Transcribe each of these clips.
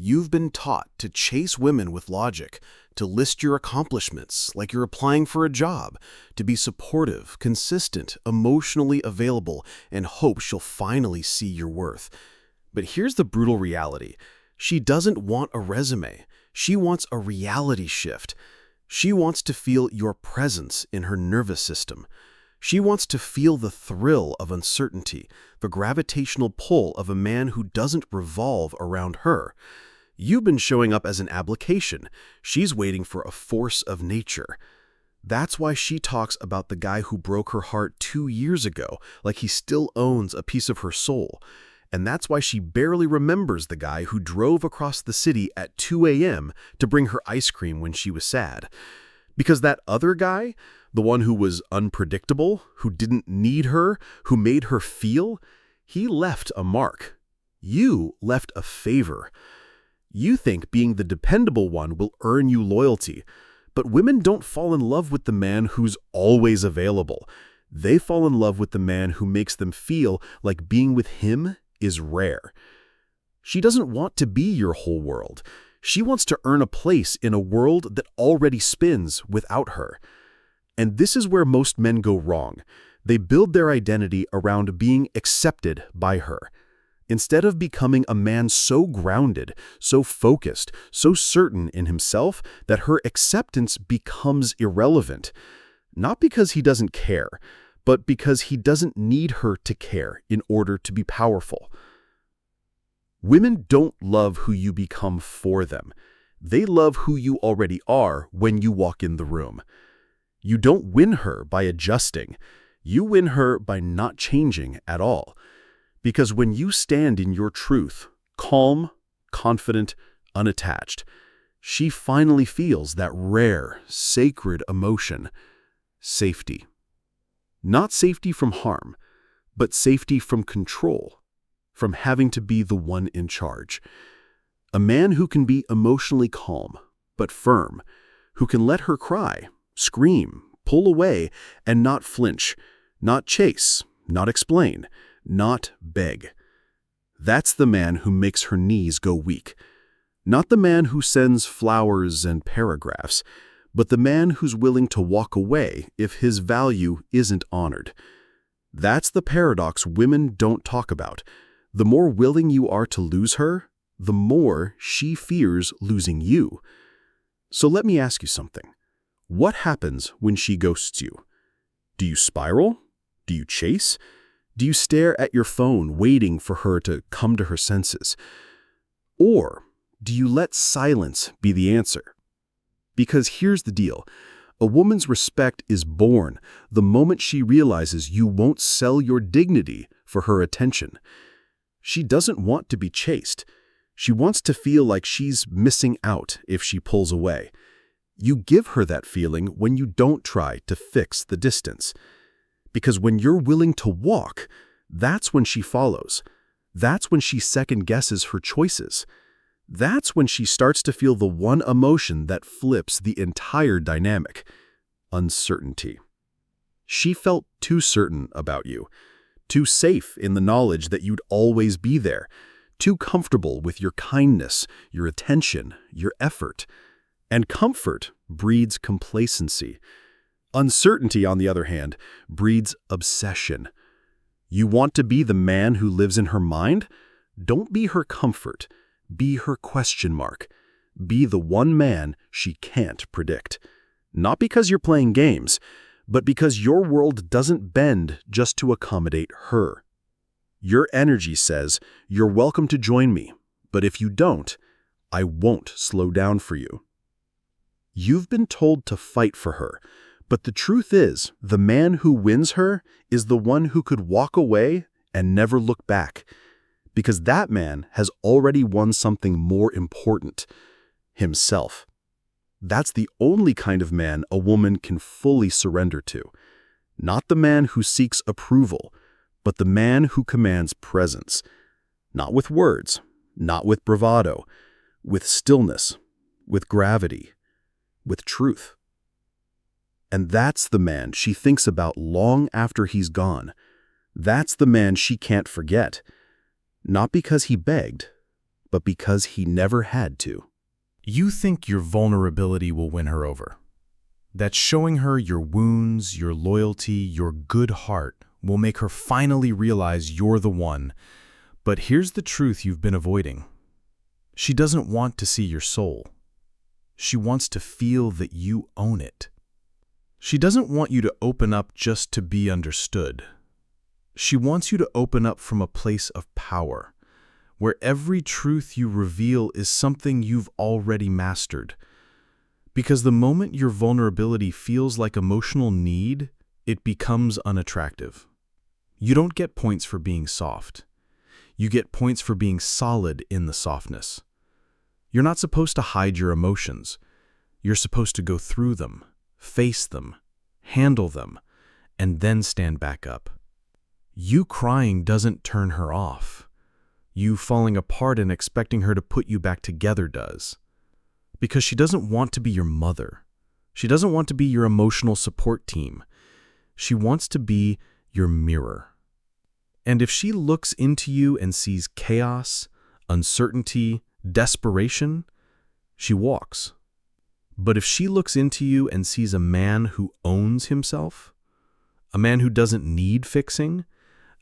You've been taught to chase women with logic, to list your accomplishments like you're applying for a job, to be supportive, consistent, emotionally available, and hope she'll finally see your worth. But here's the brutal reality. She doesn't want a resume. She wants a reality shift. She wants to feel your presence in her nervous system. She wants to feel the thrill of uncertainty, the gravitational pull of a man who doesn't revolve around her. You've been showing up as an application. She's waiting for a force of nature. That's why she talks about the guy who broke her heart 2 years ago, like he still owns a piece of her soul. And that's why she barely remembers the guy who drove across the city at 2 a.m. to bring her ice cream when she was sad. Because that other guy, the one who was unpredictable, who didn't need her, who made her feel, he left a mark. You left a favor. You think being the dependable one will earn you loyalty, but women don't fall in love with the man who's always available. They fall in love with the man who makes them feel like being with him is rare. She doesn't want to be your whole world. She wants to earn a place in a world that already spins without her. And this is where most men go wrong. They build their identity around being accepted by her. Instead of becoming a man so grounded, so focused, so certain in himself that her acceptance becomes irrelevant. Not because he doesn't care, but because he doesn't need her to care in order to be powerful. Women don't love who you become for them. They love who you already are when you walk in the room. You don't win her by adjusting. You win her by not changing at all. Because when you stand in your truth, calm, confident, unattached, she finally feels that rare, sacred emotion, safety. Not safety from harm, but safety from control, from having to be the one in charge. A man who can be emotionally calm, but firm, who can let her cry, scream, pull away, and not flinch, not chase, not explain, not beg. That's the man who makes her knees go weak. Not the man who sends flowers and paragraphs, but the man who's willing to walk away if his value isn't honored. That's the paradox women don't talk about. The more willing you are to lose her, the more she fears losing you. So let me ask you something. What happens when she ghosts you? Do you spiral? Do you chase? Do you stare at your phone waiting for her to come to her senses? Or do you let silence be the answer? Because here's the deal. A woman's respect is born the moment she realizes you won't sell your dignity for her attention. She doesn't want to be chased. She wants to feel like she's missing out if she pulls away. You give her that feeling when you don't try to fix the distance. Because when you're willing to walk, that's when she follows. That's when she second-guesses her choices. That's when she starts to feel the one emotion that flips the entire dynamic: uncertainty. She felt too certain about you, too safe in the knowledge that you'd always be there, too comfortable with your kindness, your attention, your effort. And comfort breeds complacency. Uncertainty, on the other hand, breeds obsession. You want to be the man who lives in her mind? Don't be her comfort. Be her question mark. Be the one man she can't predict. Not because you're playing games, but because your world doesn't bend just to accommodate her. Your energy says, "You're welcome to join me, but if you don't, I won't slow down for you." You've been told to fight for her, but the truth is, the man who wins her is the one who could walk away and never look back. Because that man has already won something more important: himself. That's the only kind of man a woman can fully surrender to. Not the man who seeks approval, but the man who commands presence. Not with words, not with bravado, with stillness, with gravity, with truth. And that's the man she thinks about long after he's gone. That's the man she can't forget. Not because he begged, but but because he never had to. You think your vulnerability will win her over. That showing her your wounds, your loyalty, your good heart will make her finally realize you're the one. But here's the truth you've been avoiding. She doesn't want to see your soul. She wants to feel that you own it. She doesn't want you to open up just to be understood. She wants you to open up from a place of power, where every truth you reveal is something you've already mastered. Because the moment your vulnerability feels like emotional need, it becomes unattractive. You don't get points for being soft. You get points for being solid in the softness. You're not supposed to hide your emotions. You're supposed to go through them, face them, handle them, and then stand back up. You crying doesn't turn her off. You falling apart and expecting her to put you back together does. Because she doesn't want to be your mother. She doesn't want to be your emotional support team. She wants to be your mirror. And if she looks into you and sees chaos, uncertainty, desperation, she walks. But if she looks into you and sees a man who owns himself, a man who doesn't need fixing,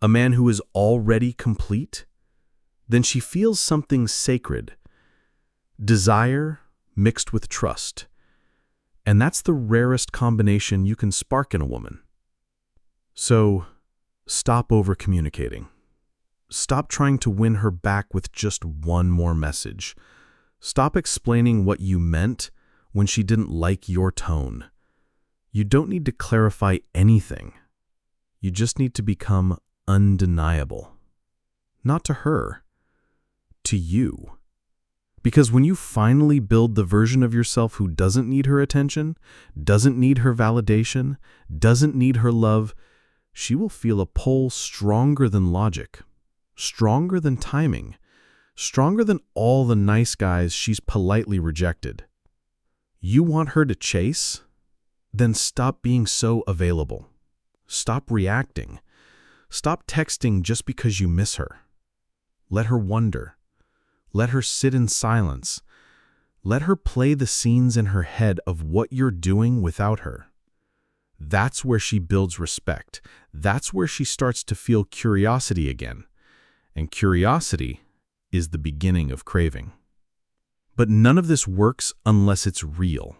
a man who is already complete, then she feels something sacred, desire mixed with trust. And that's the rarest combination you can spark in a woman. So, stop over-communicating. Stop trying to win her back with just one more message. Stop explaining what you meant when she didn't like your tone. You don't need to clarify anything. You just need to become undeniable. Not to her, to you. Because when you finally build the version of yourself who doesn't need her attention, doesn't need her validation, doesn't need her love, she will feel a pull stronger than logic, stronger than timing, stronger than all the nice guys she's politely rejected. You want her to chase? Then stop being so available. Stop reacting. Stop texting just because you miss her. Let her wonder. Let her sit in silence. Let her play the scenes in her head of what you're doing without her. That's where she builds respect. That's where she starts to feel curiosity again. And curiosity is the beginning of craving. But none of this works unless it's real.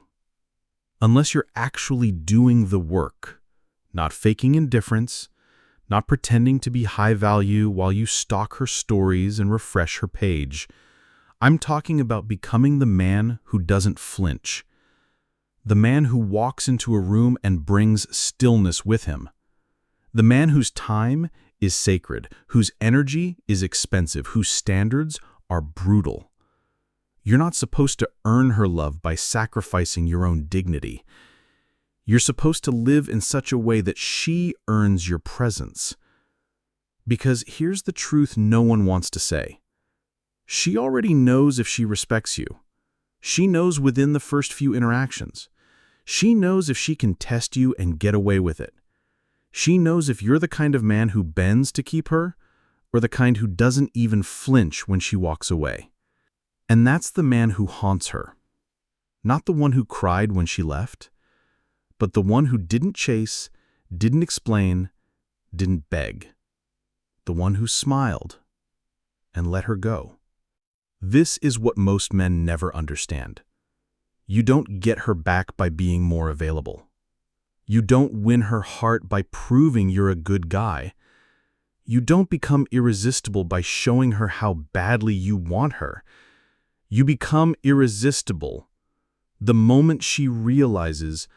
Unless you're actually doing the work, not faking indifference, not pretending to be high value while you stalk her stories and refresh her page. I'm talking about becoming the man who doesn't flinch. The man who walks into a room and brings stillness with him. The man whose time is sacred, whose energy is expensive, whose standards are brutal. You're not supposed to earn her love by sacrificing your own dignity. You're supposed to live in such a way that she earns your presence. Because here's the truth no one wants to say. She already knows if she respects you. She knows within the first few interactions. She knows if she can test you and get away with it. She knows if you're the kind of man who bends to keep her, or the kind who doesn't even flinch when she walks away. And that's the man who haunts her. Not the one who cried when she left, but the one who didn't chase, didn't explain, didn't beg. The one who smiled and let her go. This is what most men never understand. You don't get her back by being more available. You don't win her heart by proving you're a good guy. You don't become irresistible by showing her how badly you want her. You become irresistible the moment she realizes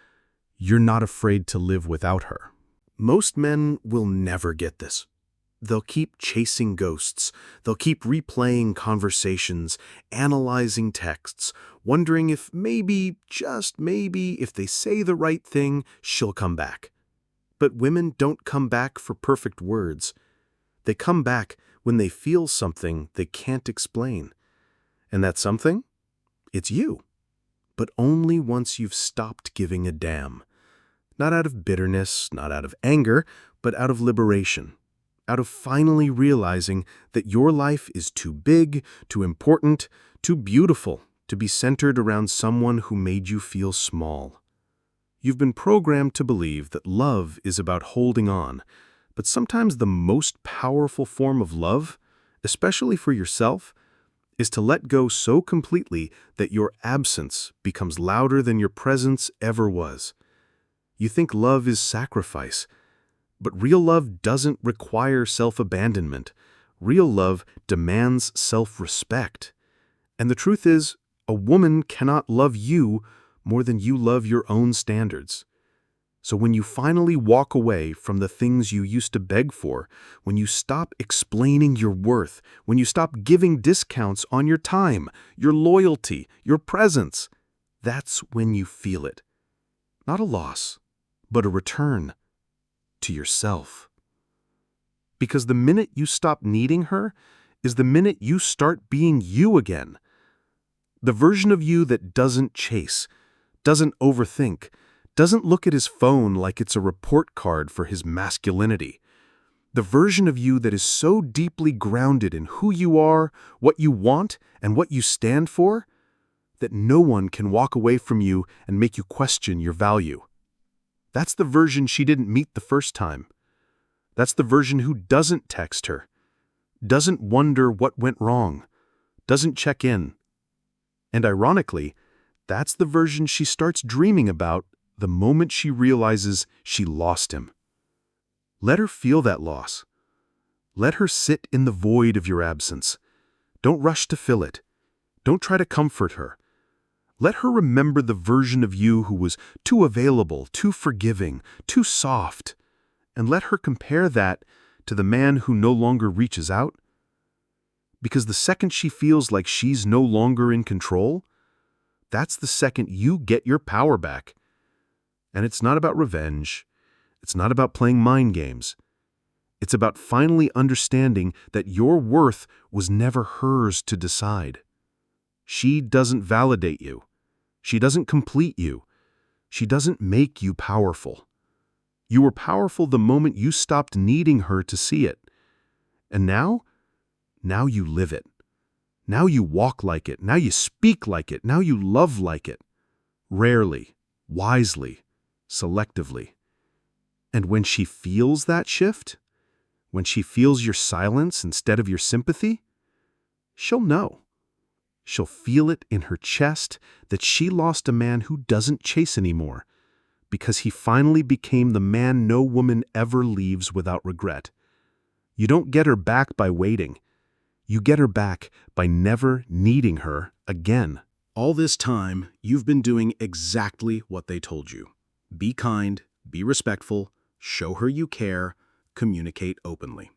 you're not afraid to live without her. Most men will never get this. They'll keep chasing ghosts. They'll keep replaying conversations, analyzing texts, wondering if maybe, just maybe, if they say the right thing, she'll come back. But women don't come back for perfect words. They come back when they feel something they can't explain. And that something? It's you. But only once you've stopped giving a damn. Not out of bitterness, not out of anger, but out of liberation. out of finally realizing that your life is too big, too important, too beautiful to be centered around someone who made you feel small. You've been programmed to believe that love is about holding on, but sometimes the most powerful form of love, especially for yourself, is to let go so completely that your absence becomes louder than your presence ever was. You think love is sacrifice, but real love doesn't require self-abandonment. Real love demands self-respect. And the truth is, a woman cannot love you more than you love your own standards. So when you finally walk away from the things you used to beg for, when you stop explaining your worth, when you stop giving discounts on your time, your loyalty, your presence, that's when you feel it. Not a loss, but a return to yourself. Because the minute you stop needing her is the minute you start being you again. The version of you that doesn't chase, doesn't overthink, doesn't look at his phone like it's a report card for his masculinity. The version of you that is so deeply grounded in who you are, what you want, and what you stand for, that no one can walk away from you and make you question your value. That's the version she didn't meet the first time. That's the version who doesn't text her, doesn't wonder what went wrong, doesn't check in. And ironically, that's the version she starts dreaming about the moment she realizes she lost him. Let her feel that loss. Let her sit in the void of your absence. Don't rush to fill it. Don't try to comfort her. Let her remember the version of you who was too available, too forgiving, too soft. And let her compare that to the man who no longer reaches out. Because the second she feels like she's no longer in control, that's the second you get your power back. And it's not about revenge. It's not about playing mind games. It's about finally understanding that your worth was never hers to decide. She doesn't validate you. She doesn't complete you. She doesn't make you powerful. You were powerful the moment you stopped needing her to see it. And now you live it. Now you walk like it. Now you speak like it. Now you love like it. Rarely, wisely, selectively. And when she feels that shift, when she feels your silence instead of your sympathy, she'll know. She'll feel it in her chest that she lost a man who doesn't chase anymore, because he finally became the man no woman ever leaves without regret. You don't get her back by waiting. You get her back by never needing her again. All this time, you've been doing exactly what they told you. Be kind, be respectful, show her you care, communicate openly.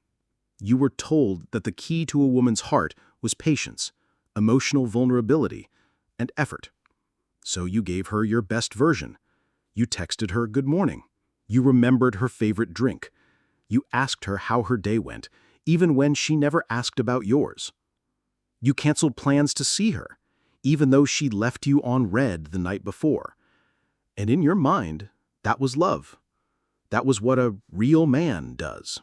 You were told that the key to a woman's heart was patience, emotional vulnerability, and effort. So you gave her your best version. You texted her good morning. You remembered her favorite drink. You asked her how her day went, even when she never asked about yours. You canceled plans to see her, even though she left you on red the night before. And in your mind, that was love. That was what a real man does.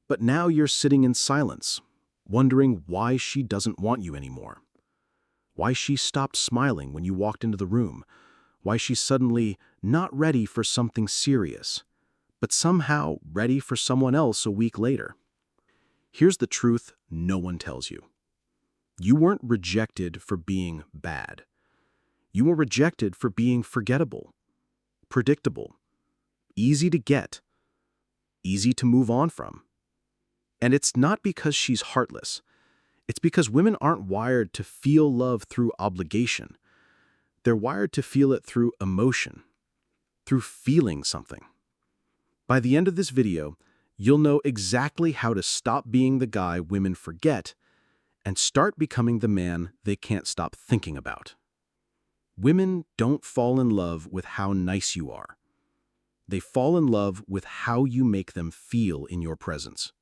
But now you're sitting in silence, wondering why she doesn't want you anymore. Why she stopped smiling when you walked into the room. Why she's suddenly not ready for something serious, but somehow ready for someone else a week later. Here's the truth no one tells you. You weren't rejected for being bad. You were rejected for being forgettable, predictable, easy to get, easy to move on from. And it's not because she's heartless. It's because women aren't wired to feel love through obligation. They're wired to feel it through emotion, through feeling something. By the end of this video, you'll know exactly how to stop being the guy women forget and start becoming the man they can't stop thinking about. Women don't fall in love with how nice you are. They fall in love with how you make them feel in your presence.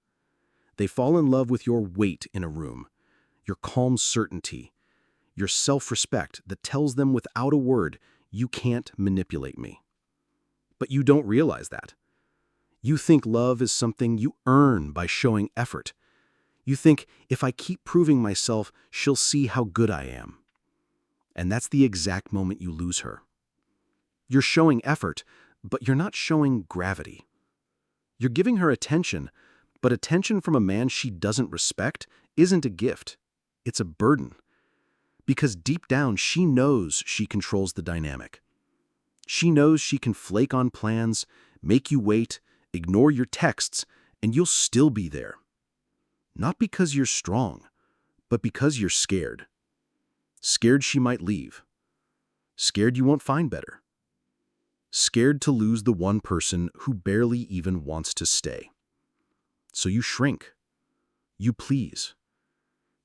They fall in love with your weight in a room, your calm certainty, your self-respect that tells them without a word, you can't manipulate me. But you don't realize that. You think love is something you earn by showing effort. You think, if I keep proving myself, she'll see how good I am. And that's the exact moment you lose her. You're showing effort, but you're not showing gravity. You're giving her attention, but attention from a man she doesn't respect isn't a gift. It's a burden. Because deep down, she knows she controls the dynamic. She knows she can flake on plans, make you wait, ignore your texts, and you'll still be there. Not because you're strong, but because you're scared. Scared she might leave. Scared you won't find better. Scared to lose the one person who barely even wants to stay. So you shrink. You please.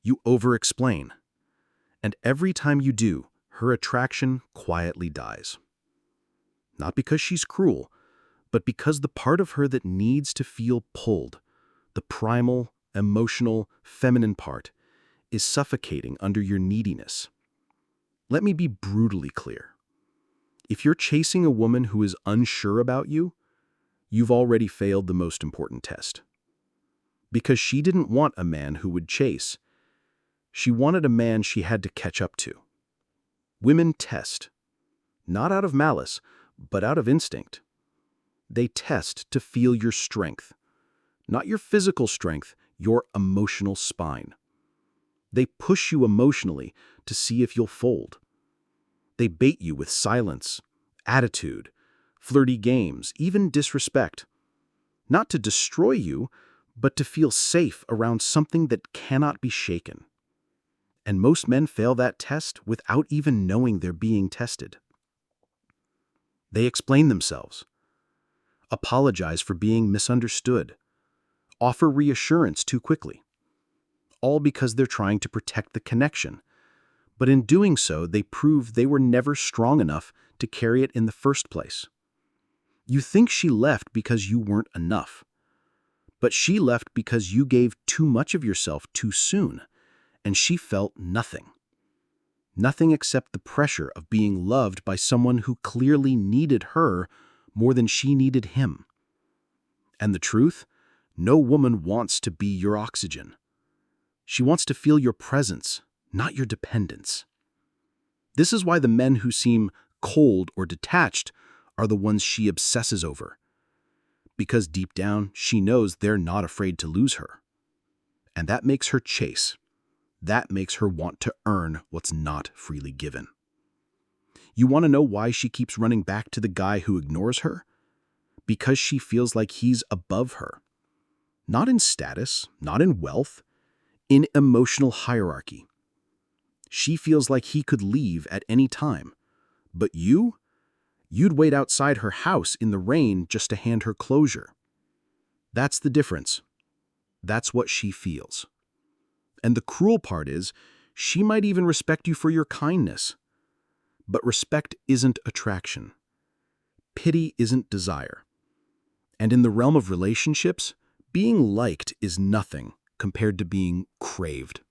You over-explain. And every time you do, her attraction quietly dies. Not because she's cruel, but because the part of her that needs to feel pulled, the primal, emotional, feminine part, is suffocating under your neediness. Let me be brutally clear. If you're chasing a woman who is unsure about you, you've already failed the most important test. Because she didn't want a man who would chase. She wanted a man she had to catch up to. Women test, not out of malice, but out of instinct. They test to feel your strength, not your physical strength, your emotional spine. They push you emotionally to see if you'll fold. They bait you with silence, attitude, flirty games, even disrespect. Not to destroy you, but to feel safe around something that cannot be shaken. And most men fail that test without even knowing they're being tested. They explain themselves, apologize for being misunderstood, offer reassurance too quickly, all because they're trying to protect the connection. But in doing so, they prove they were never strong enough to carry it in the first place. You think she left because you weren't enough, but she left because you gave too much of yourself too soon, and she felt nothing. Nothing except the pressure of being loved by someone who clearly needed her more than she needed him. And the truth? No woman wants to be your oxygen. She wants to feel your presence, not your dependence. This is why the men who seem cold or detached are the ones she obsesses over. Because deep down, she knows they're not afraid to lose her. And that makes her chase. That makes her want to earn what's not freely given. You want to know why she keeps running back to the guy who ignores her? Because she feels like he's above her. Not in status, not in wealth, in emotional hierarchy. She feels like he could leave at any time. But you'd wait outside her house in the rain just to hand her closure. That's the difference. That's what she feels. And the cruel part is, she might even respect you for your kindness. But respect isn't attraction. Pity isn't desire. And in the realm of relationships, being liked is nothing compared to being craved.